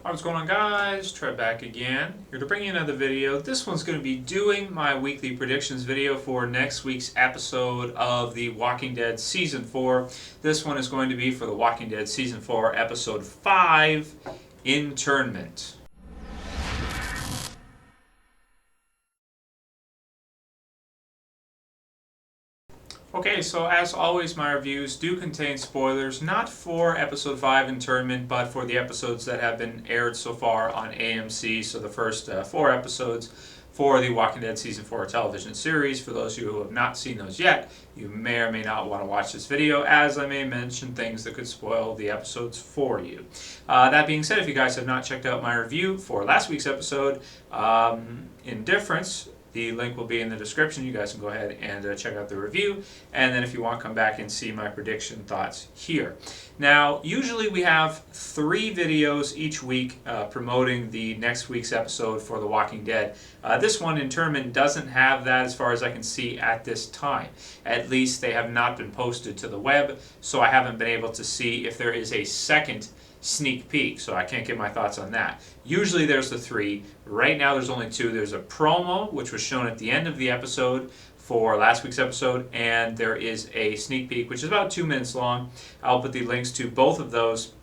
What's going on, guys? Trev back again, here to bring you another video. This one's going to be doing my weekly predictions video for next week's episode of The Walking Dead Season 4. This one is going to be for The Walking Dead Season 4, Episode 5, Internment. Okay, so as always, my reviews do contain spoilers, not for Episode 5 Internment, but for the episodes that have been aired so far on AMC, so the first 4 episodes for the Walking Dead Season 4 television series. For those of you who have not seen those yet, you may or may not want to watch this video, as I may mention things that could spoil the episodes for you. That being said, if you guys have not checked out my review for last week's episode, Indifference, the link will be in the description. You guys can go ahead and check out the review. And then if you want, come back and see my prediction thoughts here. Now, usually we have 3 videos each week promoting the next week's episode for The Walking Dead. This one, Internment, doesn't have that as far as I can see at this time. At least they have not been posted to the web, so I haven't been able to see if there is a second sneak peek, so I can't give my thoughts on that. Usually there's the 3. Right now there's only 2. There's a promo, which was shown at the end of the episode for last week's episode, and there is a sneak peek, which is about 2 minutes long. I'll put the links to both of those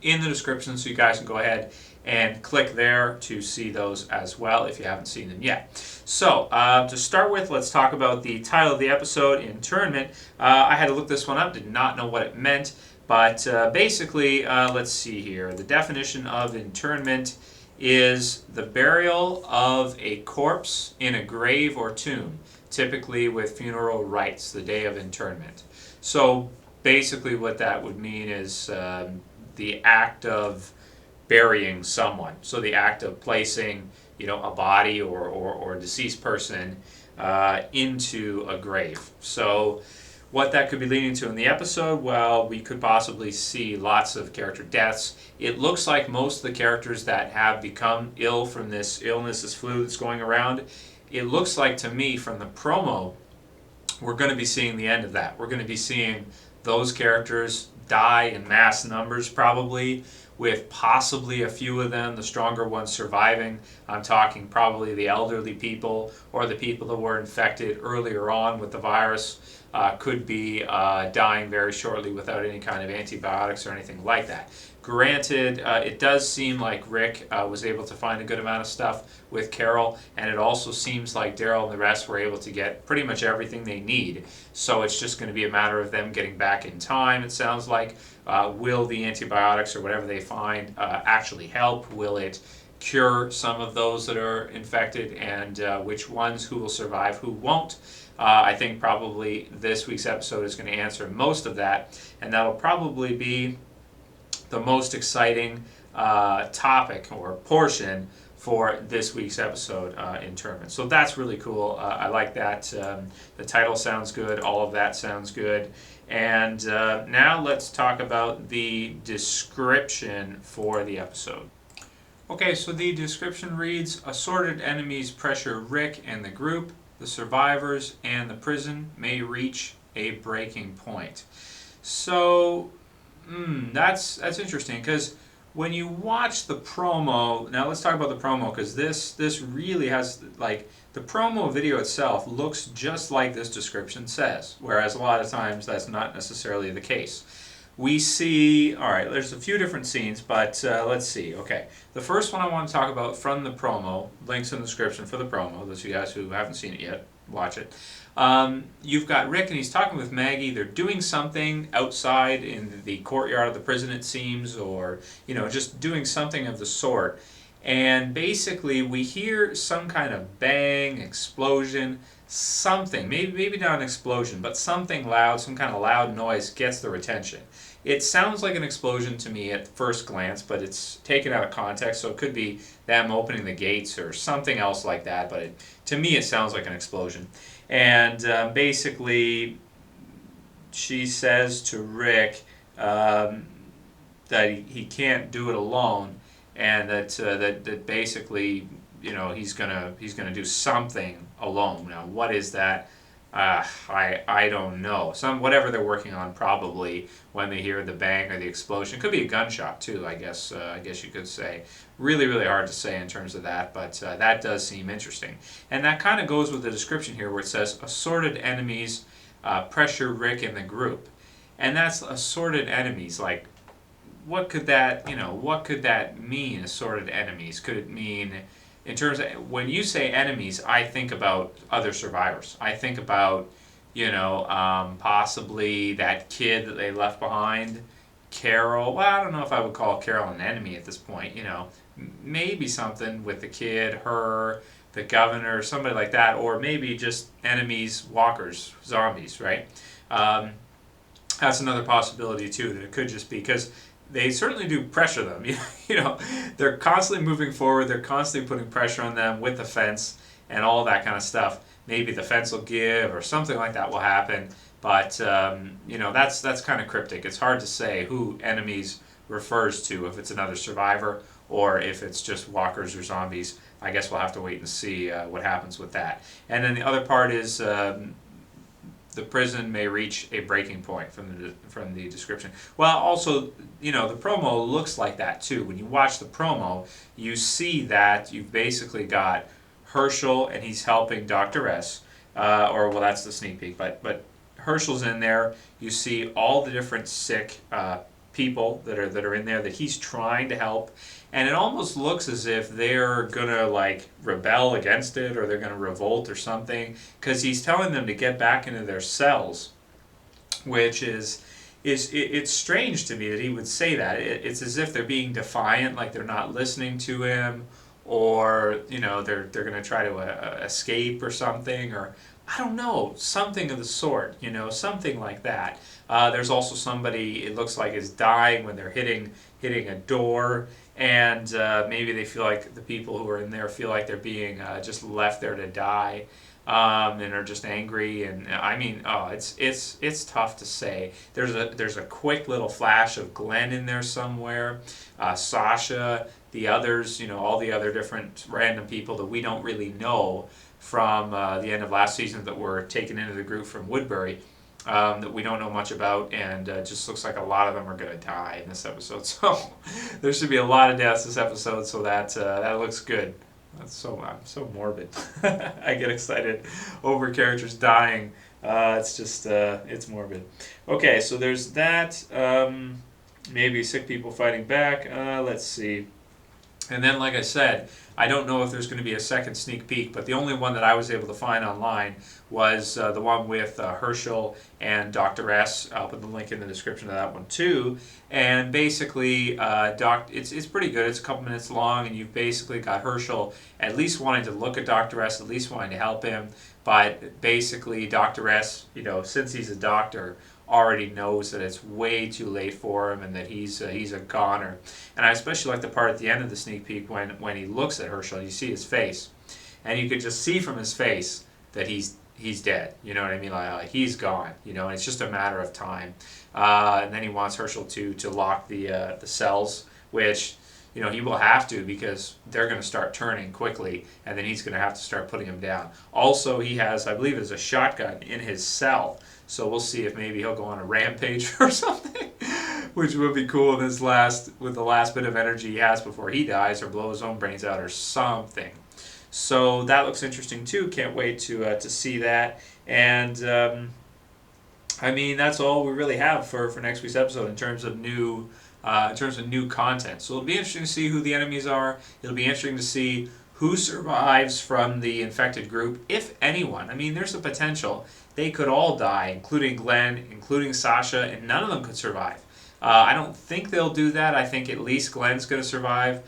in the description, so you guys can go ahead and click there to see those as well if you haven't seen them yet. So, to start with, let's talk about the title of the episode, Internment. I had to look this one up, did not know what it meant. But basically, let's see here. The definition of internment is the burial of a corpse in a grave or tomb, typically with funeral rites, the day of internment. So basically what that would mean is the act of burying someone. So the act of placing, a body or a deceased person into a grave. So what that could be leading to in the episode, well, we could possibly see lots of character deaths. It looks like most of the characters that have become ill from this illness, this flu that's going around, it looks like to me from the promo, we're going to be seeing the end of that. We're going to be seeing those characters die in mass numbers probably, with possibly a few of them, the stronger ones, surviving. I'm talking probably the elderly people or the people that were infected earlier on with the virus. Could be dying very shortly without any kind of antibiotics or anything like that. Granted, it does seem like Rick was able to find a good amount of stuff with Carol, and it also seems like Daryl and the rest were able to get pretty much everything they need. So it's just going to be a matter of them getting back in time, it sounds like. Will the antibiotics or whatever they find actually help? Will it cure some of those that are infected, and which ones, who will survive, who won't? I think probably this week's episode is going to answer most of that, and that'll probably be the most exciting topic or portion for this week's episode, Internment. So that's really cool. I like that. The title sounds good. All of that sounds good. And now let's talk about the description for the episode. Okay, so the description reads, assorted enemies pressure Rick and the group. The survivors and the prison may reach a breaking point. So that's interesting, because when you watch the promo, now let's talk about the promo, because this really has, like, the promo video itself looks just like this description says, whereas a lot of times that's not necessarily the case. We see, all right, there's a few different scenes, but let's see. Okay, the first one I want to talk about from the promo, links in the description for the promo, those of you guys who haven't seen it yet, watch it. You've got Rick and he's talking with Maggie. They're doing something outside in the courtyard of the prison, it seems, or, just doing something of the sort. And basically we hear some kind of bang, explosion, something, maybe not an explosion, but something loud, some kind of loud noise gets their attention. It sounds like an explosion to me at first glance, but it's taken out of context, so it could be them opening the gates or something else like that, but to me it sounds like an explosion. And basically she says to Rick that he can't do it alone, and that basically, he's gonna do something alone. Now, what is that? I don't know. Whatever they're working on, probably when they hear the bang or the explosion. Could be a gunshot too, I guess. I guess you could say. Really, really hard to say in terms of that, but that does seem interesting. And that kind of goes with the description here, where it says assorted enemies pressure Rick and the group, and that's assorted enemies. Like, what could that what could that mean? Assorted enemies? Could it mean, in terms of, when you say enemies, I think about other survivors. I think about, possibly that kid that they left behind, Carol. Well, I don't know if I would call Carol an enemy at this point. Maybe something with the kid, her, the governor, somebody like that, or maybe just enemies, walkers, zombies, right? That's another possibility too. That it could just be because they certainly do pressure them. They're constantly moving forward. They're constantly putting pressure on them with the fence and all that kind of stuff. Maybe the fence will give or something like that will happen. But that's kind of cryptic. It's hard to say who enemies refers to, if it's another survivor or if it's just walkers or zombies. I guess we'll have to wait and see what happens with that. And then the other part is the prison may reach a breaking point from the description. Well, also, the promo looks like that too. When you watch the promo, you see that you've basically got Herschel and he's helping Dr. S. That's the sneak peek, but Herschel's in there. You see all the different sick people that are in there that he's trying to help, and it almost looks as if they're gonna like rebel against it, or they're gonna revolt or something, because he's telling them to get back into their cells, which it's strange to me that he would say that. It's as if they're being defiant, like they're not listening to him, or they're gonna try to escape or something, or I don't know, something of the sort, something like that. There's also somebody, it looks like, is dying when they're hitting a door, and maybe they feel like the people who are in there feel like they're being just left there to die, and are just angry. And I mean, it's tough to say. There's a quick little flash of Glenn in there somewhere, Sasha, the others, all the other different random people that we don't really know from the end of last season that were taken into the group from Woodbury, that we don't know much about, and just looks like a lot of them are going to die in this episode. So there should be a lot of deaths this episode, so that looks good. I'm so morbid. I get excited over characters dying. It's just it's morbid. Okay, so there's that. Maybe sick people fighting back. Let's see. And then, like I said, I don't know if there's going to be a second sneak peek, but the only one that I was able to find online was the one with Herschel and Dr. S. I'll put the link in the description of that one too. And basically, it's pretty good. It's a couple minutes long, and you've basically got Herschel at least wanting to look at Dr. S, at least wanting to help him. But basically, Dr. S, since he's a doctor, already knows that it's way too late for him and that he's a goner. And I especially like the part at the end of the sneak peek when he looks at Herschel. You see his face, and you could just see from his face that he's dead. You know what I mean? Like he's gone. And it's just a matter of time. And then he wants Herschel to lock the cells, which he will have to, because they're going to start turning quickly, and then he's going to have to start putting them down. Also, he has, I believe, a shotgun in his cell. So we'll see if maybe he'll go on a rampage or something, which would be cool with the last bit of energy he has before he dies, or blow his own brains out or something. So that looks interesting too. Can't wait to see that. And I mean, that's all we really have for next week's episode in terms of new content. So it'll be interesting to see who the enemies are. It'll be interesting to see who survives from the infected group, if anyone. I mean, there's a potential they could all die, including Glenn, including Sasha, and none of them could survive. I don't think they'll do that. I think at least Glenn's going to survive.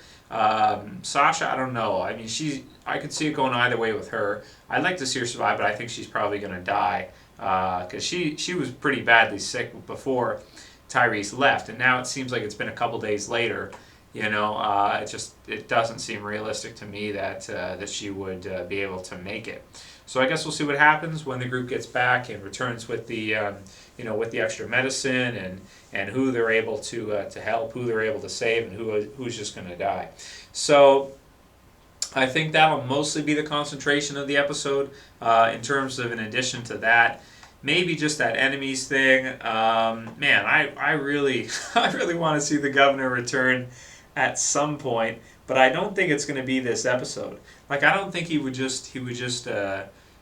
Sasha, I don't know. I mean, I could see it going either way with her. I'd like to see her survive, but I think she's probably going to die, because she was pretty badly sick before Tyrese left, and now it seems like it's been a couple days later. It doesn't seem realistic to me that she would be able to make it. So I guess we'll see what happens when the group gets back and returns with the with the extra medicine, and who they're able to help, who they're able to save, and who's just going to die. So I think that'll mostly be the concentration of the episode. In terms of, in addition to that, maybe just that enemies thing. Man, I really I really want to see the governor return at some point, but I don't think it's going to be this episode. Like, I don't think he would just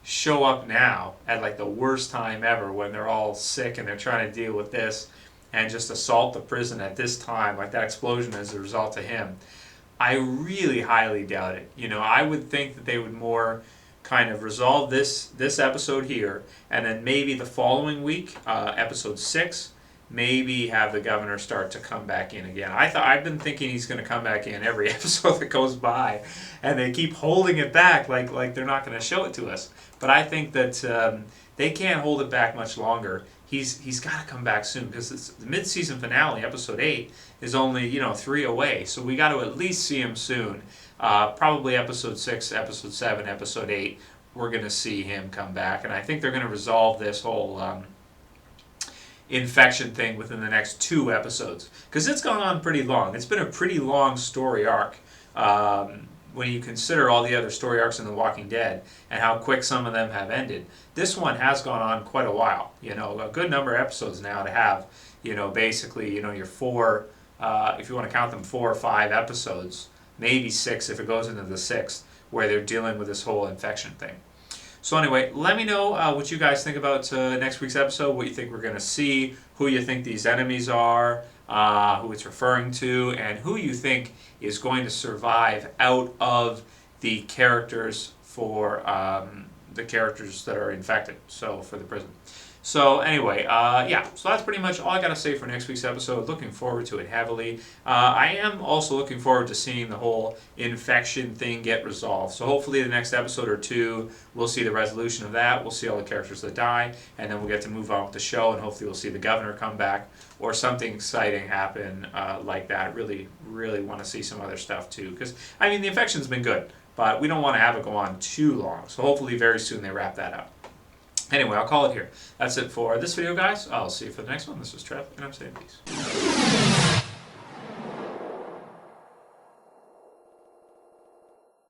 show up now at like the worst time ever when they're all sick and they're trying to deal with this and just assault the prison at this time, like that explosion as a result of him. I really highly doubt it. I would think that they would more kind of resolve this episode here, and then maybe the following week, episode 6, maybe have the governor start to come back in again. I've been thinking he's going to come back in every episode that goes by, and they keep holding it back like they're not going to show it to us. But I think that they can't hold it back much longer. He's got to come back soon, because the mid-season finale, episode 8, is only 3 away. So we got to at least see him soon. Probably episode 6, episode 7, episode 8. We're going to see him come back, and I think they're going to resolve this whole infection thing within the next 2 episodes, because it's gone on pretty long. It's been a pretty long story arc. When you consider all the other story arcs in The Walking Dead and how quick some of them have ended, this one has gone on quite a while. A good number of episodes now to have, basically, your 4, if you want to count them, 4 or 5 episodes, maybe 6 if it goes into the 6th, where they're dealing with this whole infection thing. So anyway, let me know what you guys think about next week's episode, what you think we're going to see, who you think these enemies are, who it's referring to, and who you think is going to survive out of the characters for the characters that are infected, so for the prison. So anyway, yeah, so that's pretty much all I got to say for next week's episode. Looking forward to it heavily. I am also looking forward to seeing the whole infection thing get resolved. So hopefully the next episode or 2, we'll see the resolution of that. We'll see all the characters that die, and then we'll get to move on with the show, and hopefully we'll see the governor come back or something exciting happen like that. Really, really want to see some other stuff too, because, I mean, the infection's been good, but we don't want to have it go on too long. So hopefully very soon they wrap that up. Anyway, I'll call it here. That's it for this video, guys. I'll see you for the next one. This was Trev, and I'm saying peace.